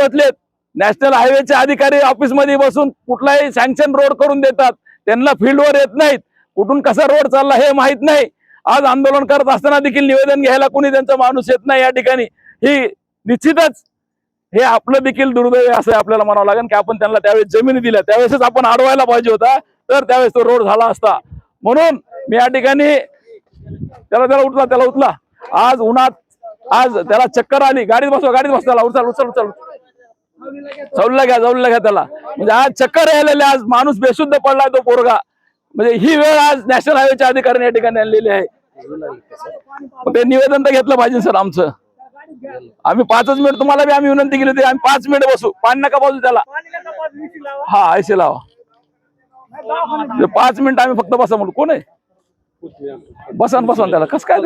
बसलेत. नॅशनल हायवेचे अधिकारी ऑफिस मध्ये बसून कुठलाही सँक्शन रोड करून देतात, त्यांना फील्डवर येत नाहीत, कुठून कसा रोड चालला हे माहित नाही. आज आंदोलन करत असताना देखील निवेदन घ्यायला कोणी त्यांचा माणूस येत नाही या ठिकाणी. ही निश्चितच हे आपलं देखील दुर्दैव असं आपल्याला म्हणावं लागेल की आपण त्यांना त्यावेळेस जमिनी दिल्या, त्यावेळेसच आपण अडवायला पाहिजे होता, तर त्यावेळेस तो रोड झाला असता. म्हणून मी या ठिकाणी त्याला उचला. आज उन्हात आज त्याला चक्कर आली, गाडीत बसवा त्याला, उचल जवळला घ्या त्याला. म्हणजे आज चक्कर यायलेले, आज माणूस बेशुद्ध पडलाय तो पोरगा. म्हणजे ही वेळ आज नॅशनल हायवेच्या अधिकाऱ्यांनी या ठिकाणी आणलेली आहे. ते निवेदन तर घेतलं पाहिजे सर आमचं. आम्ही 5 मिनिट तुम्हाला बी आम्ही विनंती केली होती, आम्ही 5 मिनिट बसू, पाणी नका बाजू त्याला. हा ऐसे लावा 5 मिनिट आम्ही फक्त बसा म्हणून. कोण आहे बसन त्याला कसं काय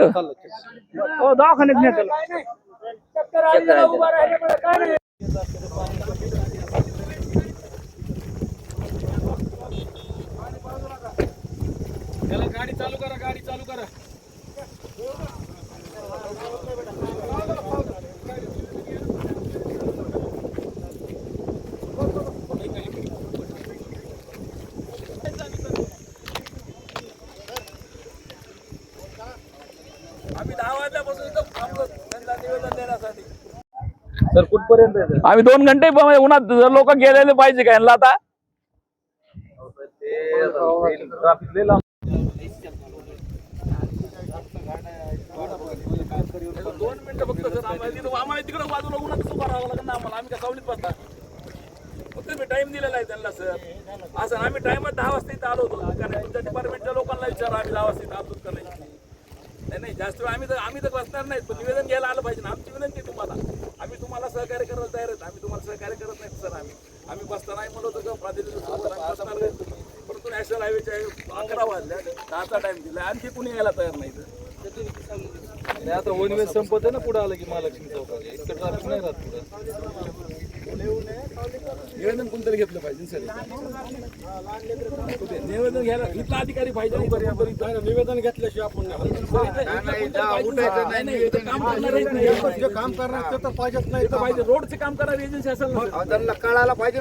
गाडी चालू करा. आम्ही 10 वाजल्यापासून इथं थांबलो त्यांना निवेदन देण्यासाठी. सर कुठपर्यंत आम्ही 2 घंटे उन्हात लोक गेलेले पाहिजे का यांना आता. दोन मिनिटं फक्त सर, आम्हाला तिकडे बाजूला उन्हात उभा राहावं लागेल ना आम्हाला. आम्ही काय सावलीत बसता. फक्त मी टाइम दिलेला आहे त्यांना सर. असं आम्ही टाइमात 10 वाजता इथं आलो होतो, कारण तुमच्या डिपार्टमेंटच्या लोकांना विचारा आम्ही 10 वाजता इथं आलो का नाही. जास्त वेळ आम्ही तर बसणार नाही, पण निवेदन घ्यायला आलं पाहिजे ना. आमची विनंती तुम्हाला, आम्ही तुम्हाला सहकार्य करायला तयार आहेत. आम्ही तुम्हाला सहकार्य करत नाही सर. आम्ही बसता नाही म्हणत होतो प्रातिनिधिक, परंतु नॅशनल हायवेच्या 11 वाजल्या, 10चा टाइम दिला, आणखी कुणी यायला तयार नाही. आता वन वे संपत आहे ना, पुढे आलं की महालक्ष्मी चौकात इतकं ट्रॅफिक नाही राहत पुढे. निवेदन कोणतरी घेतलं पाहिजे सर. निवेदन घ्यायला इथला अधिकारी पाहिजे. निवेदन घेतल्याशिवाय आपण काम करणार ते तर पाहिजेच नाही. रोडचे काम करणारी एजन्सी असेल ना, त्यांना कळायला पाहिजे.